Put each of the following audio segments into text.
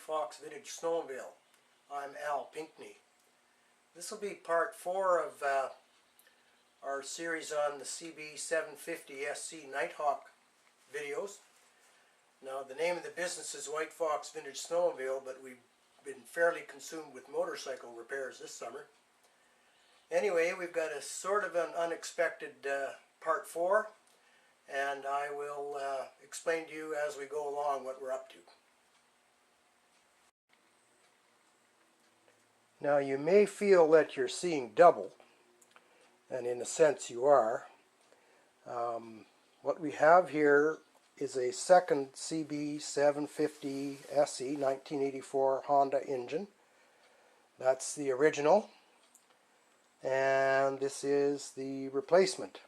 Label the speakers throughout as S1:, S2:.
S1: Fox Vintage Snowmobile. I'm Al Pinkney. This will be part 4 of our series on the CB750 SC Nighthawk videos. Now, the name of the business is White Fox Vintage Snowmobile, but we've been fairly consumed with motorcycle repairs this summer. Anyway, we've got a sort of an unexpected part 4, and I will explain to you as we go along what we're up to. Now, you may feel that you're seeing double, and in a sense you are. What we have here is a second CB750 SE 1984 Honda engine. That's the original, and this is the replacement.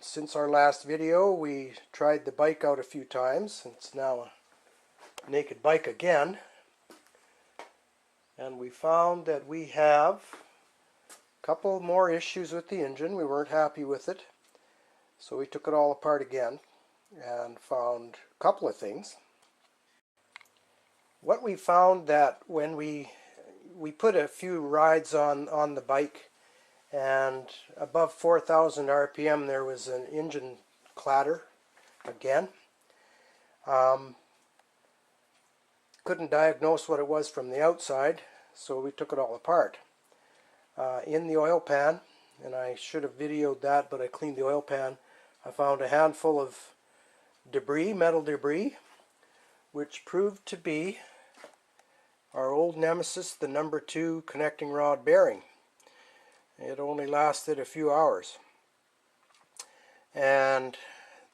S1: Since our last video, we tried the bike out a few times. It's now a naked bike again. And we found that we have a couple more issues with the engine. We weren't happy with it. So we took it all apart again and found a couple of things. What we found that when we put a few rides on the bike, and above 4,000 RPM there was an engine clatter again. Couldn't diagnose what it was from the outside, so we took it all apart. In the oil pan, and I should have videoed that, but I cleaned the oil pan, I found a handful of debris, metal debris, which proved to be our old nemesis, the number 2 connecting rod bearing. It only lasted a few hours. And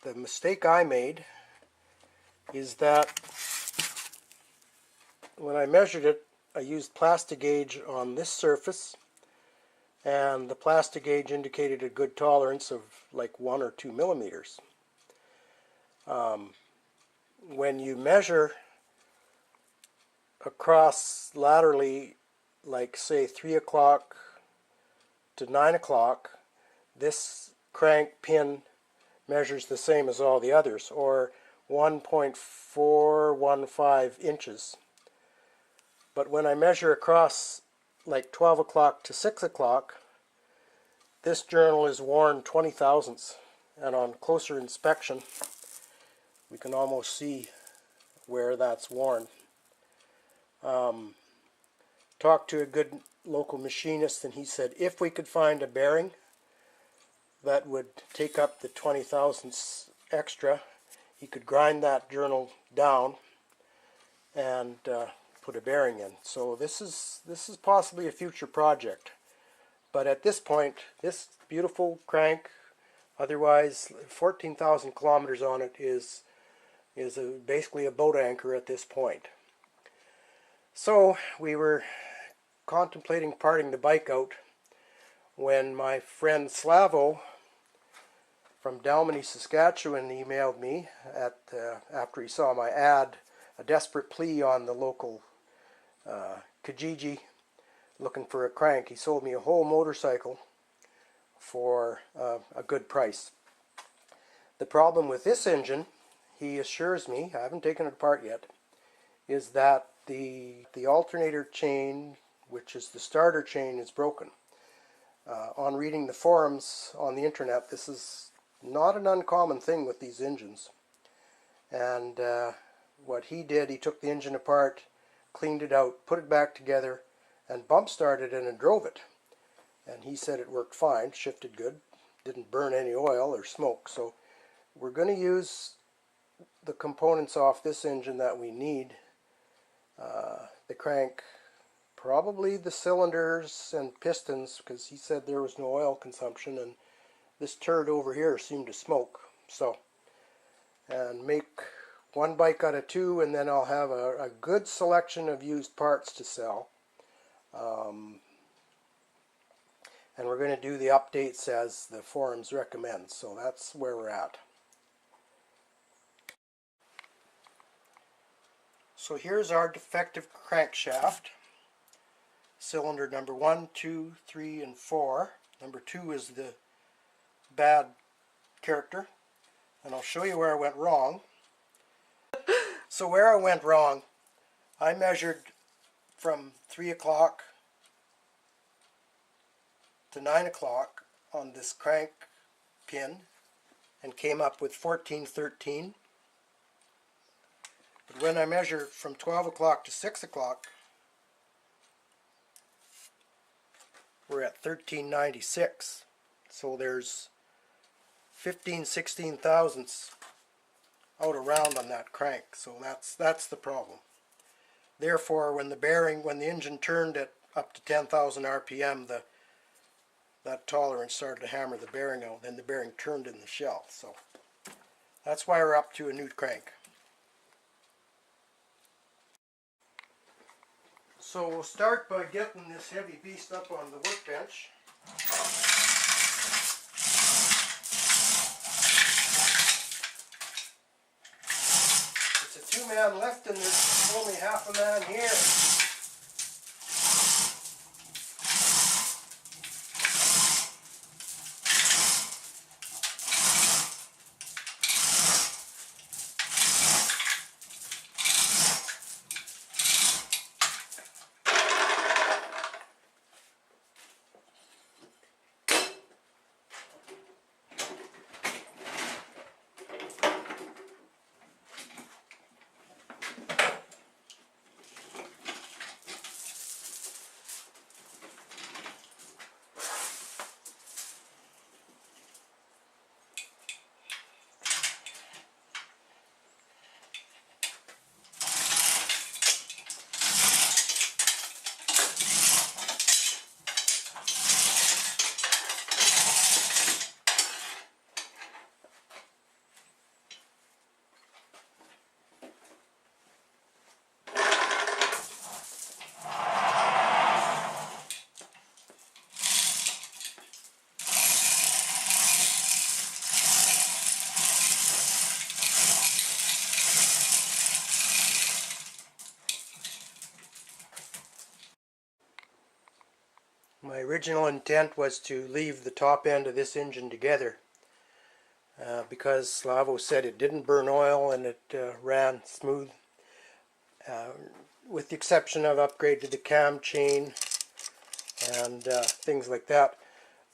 S1: the mistake I made is that when I measured it, I used plastic gauge on this surface, and the plastic gauge indicated a good tolerance of like 1 or 2 millimeters. When you measure across laterally, like say 3 o'clock to 9 o'clock, this crank pin measures the same as all the others, or 1.415 inches. But when I measure across like 12 o'clock to 6 o'clock, this journal is worn 20 thousandths, and on closer inspection we can almost see where that's worn. Talked to a good local machinist, and he said if we could find a bearing that would take up the 20 thousandths extra, he could grind that journal down and put a bearing in. So this is possibly a future project. But at this point, this beautiful crank, otherwise 14,000 kilometers on it, is basically a boat anchor at this point. So we were contemplating parting the bike out when my friend Slavo from Dalmany, Saskatchewan emailed me after he saw my ad, a desperate plea on the local Kijiji looking for a crank. He sold me a whole motorcycle for a good price. The problem with this engine, he assures me, I haven't taken it apart yet, is that the alternator chain, which is the starter chain, is broken. On reading the forums on the internet, this is not an uncommon thing with these engines. And what he did, he took the engine apart, cleaned it out, put it back together, and bump started it and drove it. And he said it worked fine, shifted good, didn't burn any oil or smoke. So we're going to use the components off this engine that we need. The crank, probably the cylinders and pistons, because he said there was no oil consumption, and this turd over here seemed to smoke. So, and make one bike out of 2, and then I'll have a good selection of used parts to sell. And we're going to do the updates as the forums recommend. So that's where we're at. So here's our defective crankshaft. Cylinder number 1, 2, 3, and 4. Number 2 is the bad character. And I'll show you where I went wrong. So where I went wrong, I measured from 3 o'clock to 9 o'clock on this crank pin and came up with 1413. But when I measure from 12 o'clock to 6 o'clock, we're at 1396. So there's 16 thousandths out around on that crank. So that's the problem. Therefore, when the engine turned at up to 10,000 RPM, that tolerance started to hammer the bearing out. Then the bearing turned in the shell. So that's why we're up to a new crank. So we'll start by getting this heavy beast up on the workbench. It's a two-man lift and there's only half a man here. My original intent was to leave the top end of this engine together because Slavo said it didn't burn oil and it ran smooth, with the exception of upgrade to the cam chain and things like that.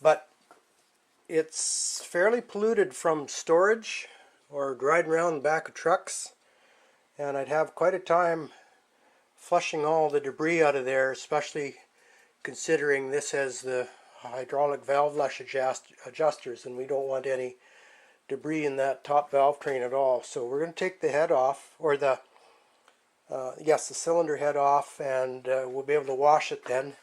S1: But it's fairly polluted from storage or riding around the back of trucks, and I'd have quite a time flushing all the debris out of there, especially considering this has the hydraulic valve lash adjusters, and we don't want any debris in that top valve train at all. So we're going to take the head off, or the cylinder head off, and we'll be able to wash it then.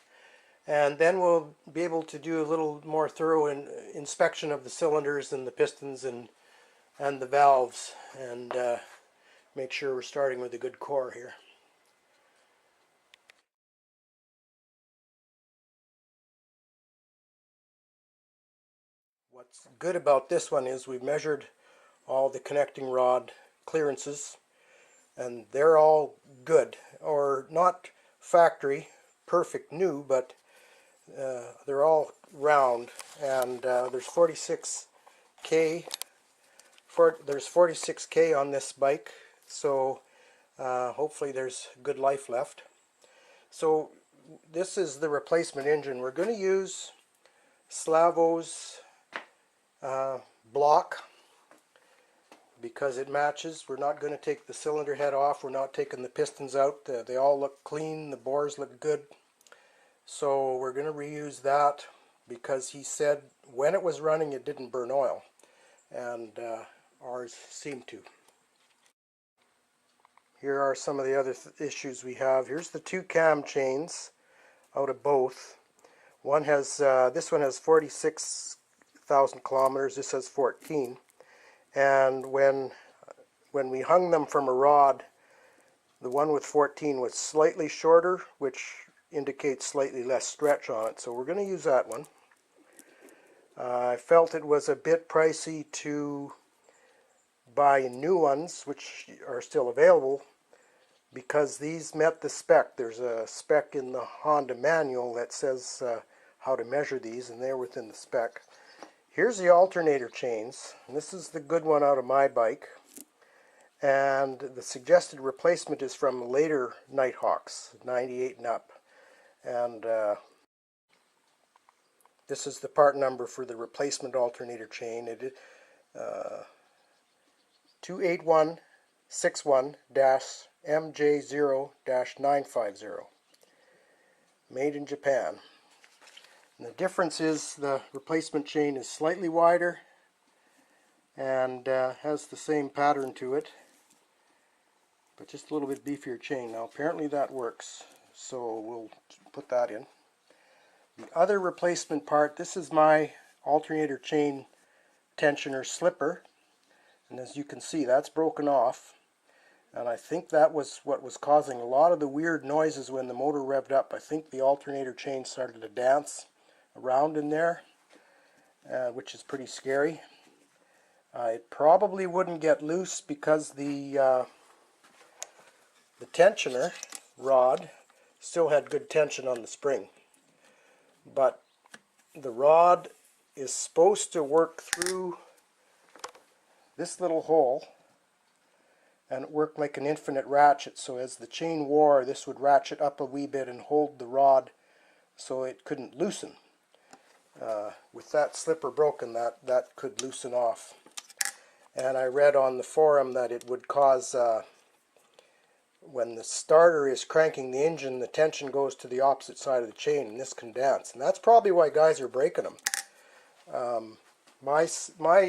S1: And then we'll be able to do a little more thorough inspection of the cylinders and the pistons and the valves, and make sure we're starting with a good core here. What's good about this one is we've measured all the connecting rod clearances, and they're all good, or not factory perfect new, but they're all round, and there's 46K on this bike, so hopefully there's good life left. So this is the replacement engine. We're going to use Slavo's block because it matches. We're not going to take the cylinder head off. We're not taking the pistons out. They all look clean. The bores look good. So we're going to reuse that because he said when it was running it didn't burn oil, and ours seemed to. Here are some of the other issues we have. Here's the two cam chains out of both. One has this one has 46,000 kilometers. This has 14. And when we hung them from a rod, the one with 14 was slightly shorter, which indicates slightly less stretch on it. So we're going to use that one. I felt it was a bit pricey to buy new ones, which are still available, because these met the spec. There's a spec in the Honda manual that says how to measure these, and they're within the spec. Here's the alternator chains, and this is the good one out of my bike, and the suggested replacement is from later Nighthawks, 98 and up. And this is the part number for the replacement alternator chain. It is 28161-MJ0-950, made in Japan. And the difference is the replacement chain is slightly wider and has the same pattern to it, but just a little bit beefier chain. Now apparently that works, so we'll put that in. The other replacement part, this is my alternator chain tensioner slipper, and as you can see that's broken off, and I think that was what was causing a lot of the weird noises when the motor revved up. I think the alternator chain started to dance around in there, which is pretty scary. It probably wouldn't get loose because the tensioner rod still had good tension on the spring. But the rod is supposed to work through this little hole and it worked like an infinite ratchet, so as the chain wore, this would ratchet up a wee bit and hold the rod so it couldn't loosen. With that slipper broken, that could loosen off. And I read on the forum that it would cause, when the starter is cranking the engine, the tension goes to the opposite side of the chain, and this can dance. And that's probably why guys are breaking them. My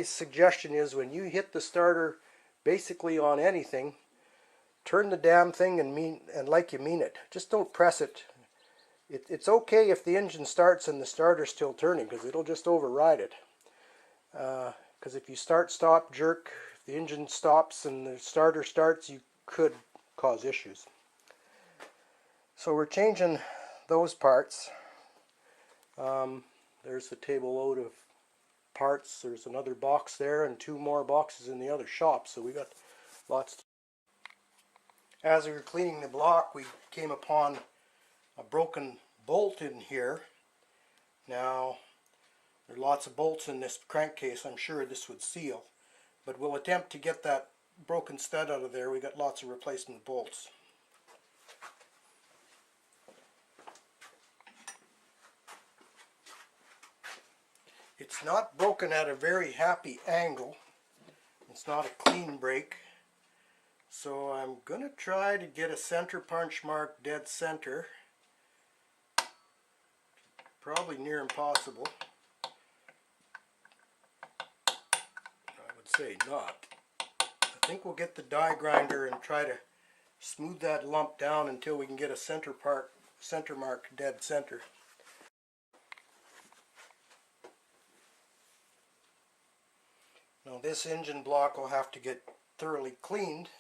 S1: suggestion is when you hit the starter basically on anything, turn the damn thing and like you mean it. Just don't press it. It's okay if the engine starts and the starter's still turning, because it'll just override it. Because if you start, stop, jerk, the engine stops and the starter starts, you could cause issues. So we're changing those parts. There's the table load of parts. There's another box there and 2 more boxes in the other shop, so we got lots. As we were cleaning the block, we came upon a broken bolt in here. Now there are lots of bolts in this crankcase. I'm sure this would seal, but we'll attempt to get that broken stud out of there. We got lots of replacement bolts. It's not broken at a very happy angle. It's not a clean break. So I'm going to try to get a center punch mark dead center. Probably near impossible. I would say not. I think we'll get the die grinder and try to smooth that lump down until we can get a center mark dead center. Now this engine block will have to get thoroughly cleaned,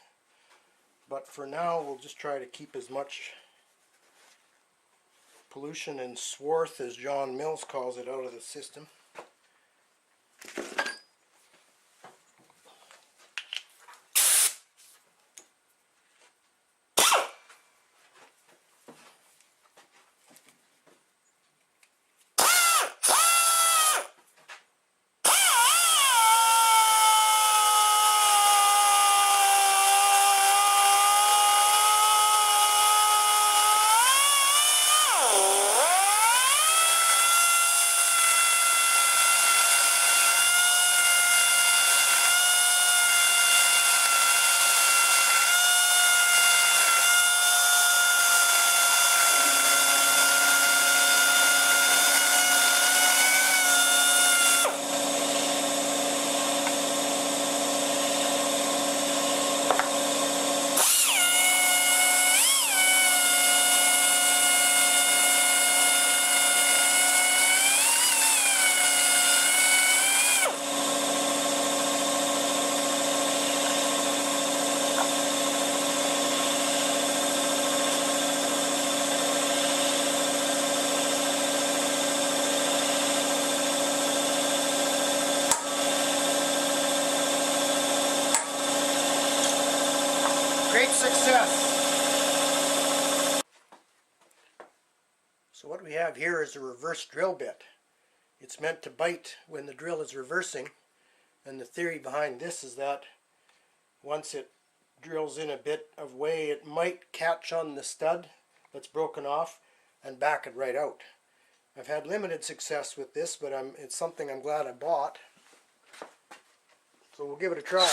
S1: but for now we'll just try to keep as much pollution and swarth, as John Mills calls it, out of the system. Great success! So what we have here is a reverse drill bit. It's meant to bite when the drill is reversing, and the theory behind this is that once it drills in a bit of way, it might catch on the stud that's broken off and back it right out. I've had limited success with this, but it's something I'm glad I bought. So we'll give it a try.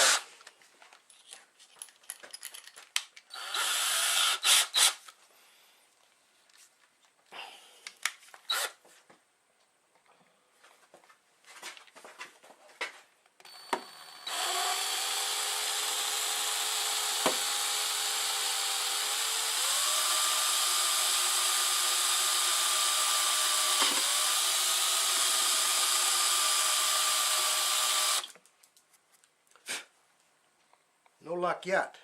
S1: No luck yet.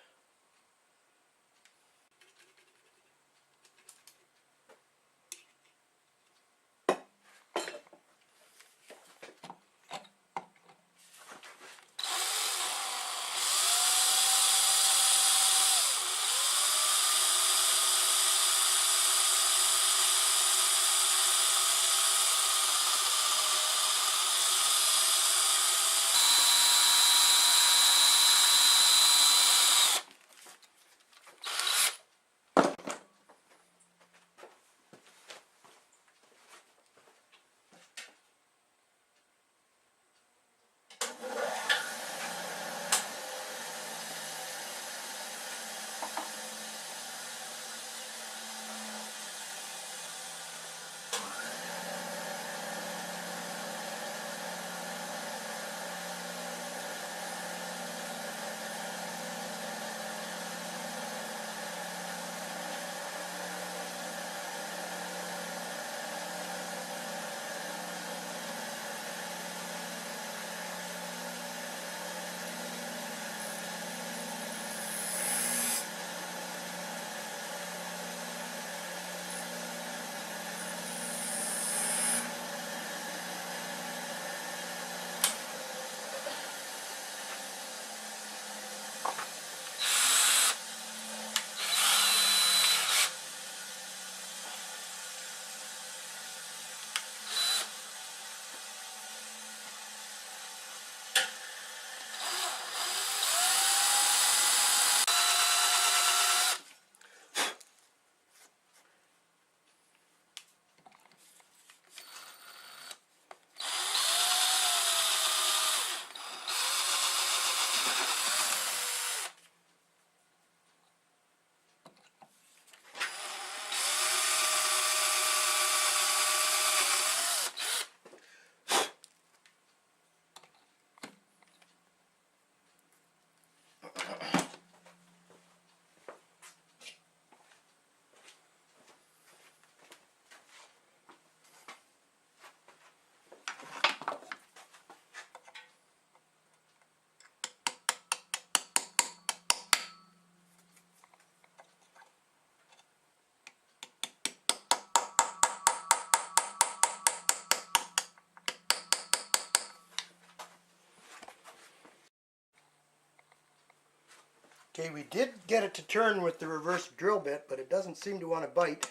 S1: Okay, we did get it to turn with the reverse drill bit, but it doesn't seem to want to bite.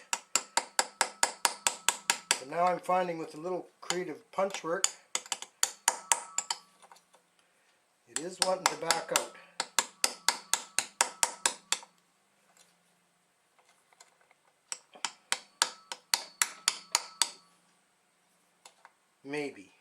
S1: But now I'm finding with a little creative punch work, it is wanting to back out. Maybe.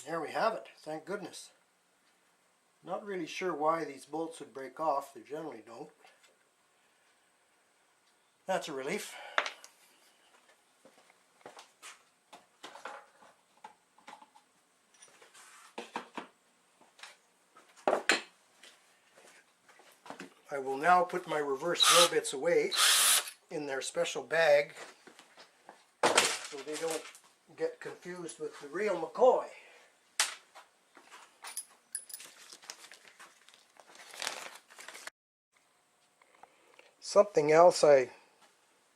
S1: There we have it, thank goodness. Not really sure why these bolts would break off, they generally don't. That's a relief. I will now put my reverse drill bits away in their special bag so they don't get confused with the real McCoy. Something else I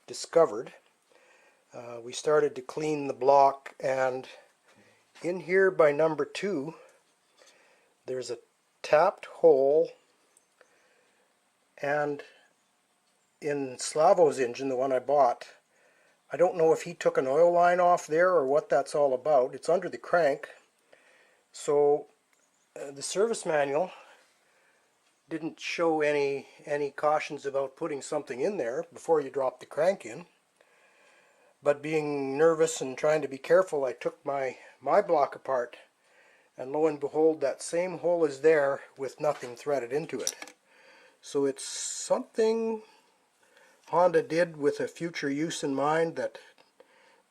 S1: discovered, we started to clean the block, and in here by number 2 there's a tapped hole, and in Slavo's engine, the one I bought, I don't know if he took an oil line off there or what that's all about. It's under the crank, so the service manual didn't show any cautions about putting something in there before you drop the crank in. But being nervous and trying to be careful, I took my block apart, and lo and behold, that same hole is there with nothing threaded into it. So it's something Honda did with a future use in mind that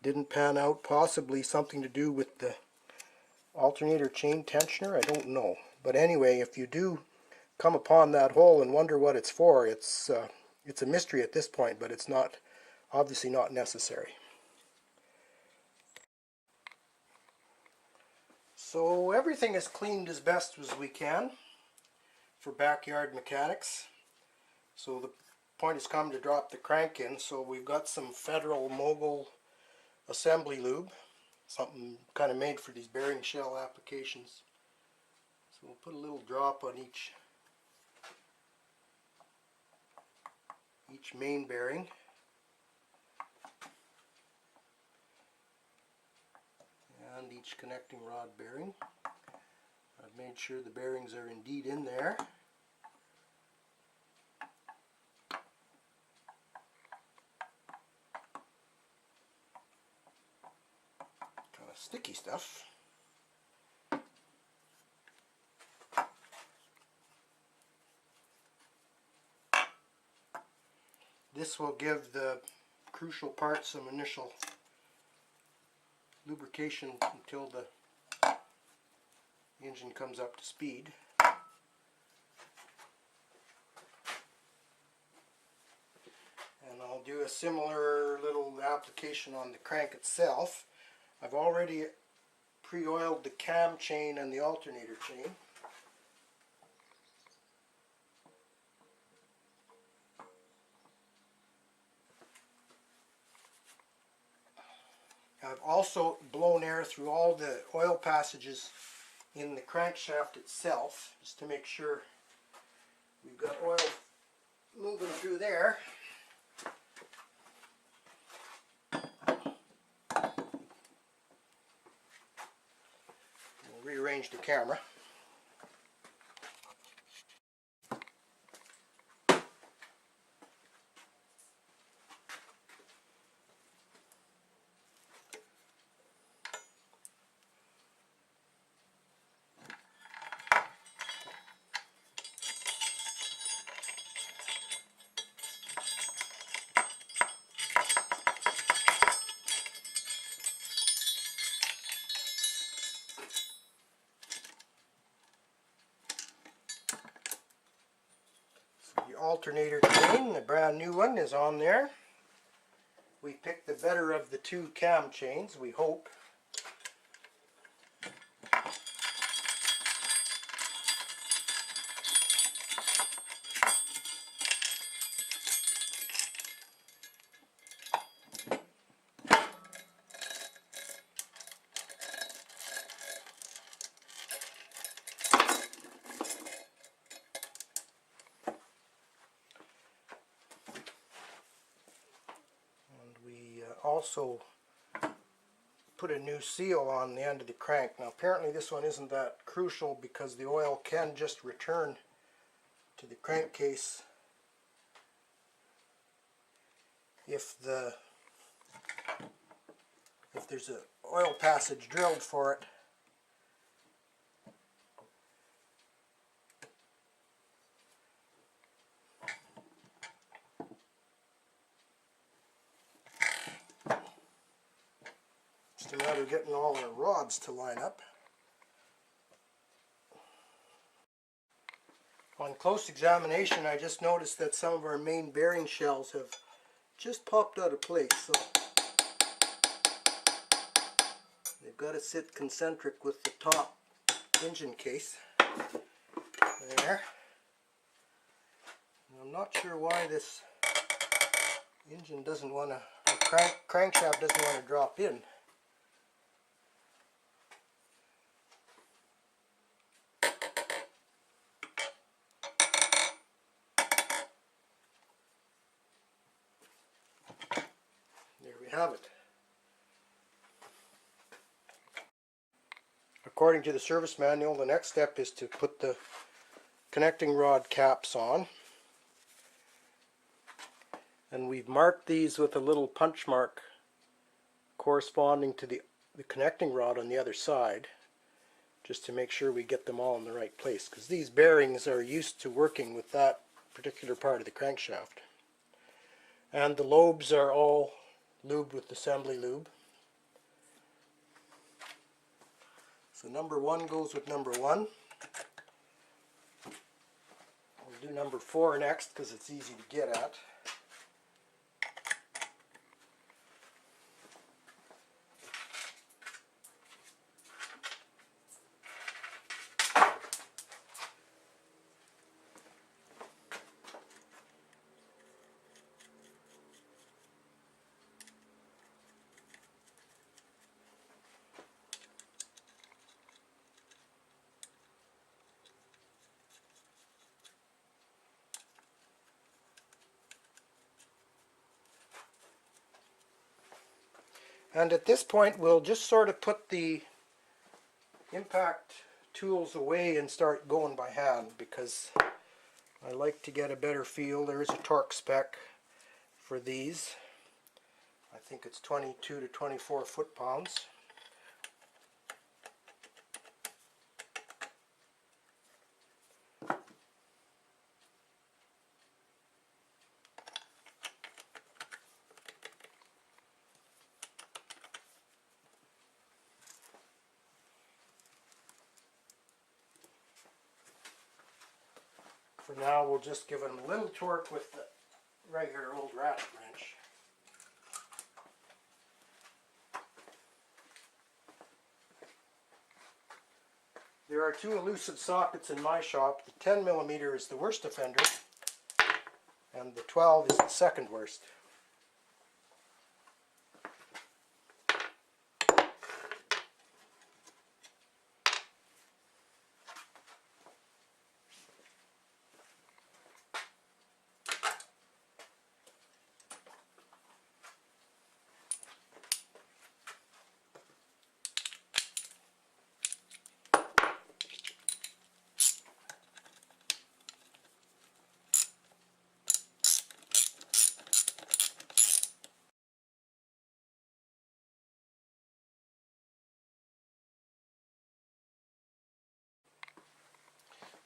S1: didn't pan out, possibly something to do with the alternator chain tensioner, I don't know. But anyway, if you do come upon that hole and wonder what it's for, it's a mystery at this point, but it's not, obviously not necessary. So everything is cleaned as best as we can for backyard mechanics. So the point has come to drop the crank in, so we've got some Federal Mogul assembly lube, something kind of made for these bearing shell applications. So we'll put a little drop on each main bearing. And each connecting rod bearing. I've made sure the bearings are indeed in there. Kind of sticky stuff. This will give the crucial part some initial lubrication until the engine comes up to speed. And I'll do a similar little application on the crank itself. I've already pre-oiled the cam chain and the alternator chain. I've also blown air through all the oil passages in the crankshaft itself, just to make sure we've got oil moving through there. We'll rearrange the camera. The alternator chain, the brand new one, is on there. We picked the better of the two cam chains, we hope. Also put a new seal on the end of the crank. Now apparently this one isn't that crucial because the oil can just return to the crankcase if there's an oil passage drilled for it. Just a matter of getting all our rods to line up. On close examination, I just noticed that some of our main bearing shells have just popped out of place, so they've got to sit concentric with the top engine case. There. And I'm not sure why this engine doesn't want to, the crankshaft doesn't want to drop in. There we have it. According to the service manual, the next step is to put the connecting rod caps on. And we've marked these with a little punch mark corresponding to the connecting rod on the other side, just to make sure we get them all in the right place, because these bearings are used to working with that particular part of the crankshaft. And the lobes are all lubed with assembly lube. So number 1 goes with number 1. We'll do number 4 next because it's easy to get at. And at this point, we'll just sort of put the impact tools away and start going by hand, because I like to get a better feel. There is a torque spec for these. I think it's 22 to 24 foot-pounds. For now, we'll just give them a little torque with the regular old ratchet wrench. There are 2 elusive sockets in my shop. The 10mm is the worst offender, and the 12 is the second worst.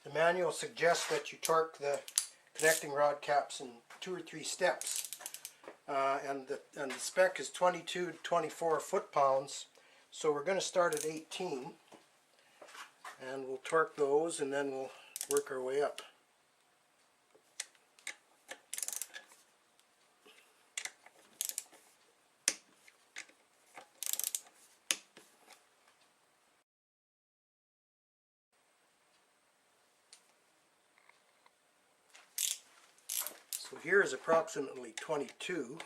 S1: The manual suggests that you torque the connecting rod caps in 2 or 3 steps, and the spec is 22 to 24 foot-pounds, so we're going to start at 18, and we'll torque those and then we'll work our way up. So here is approximately 22.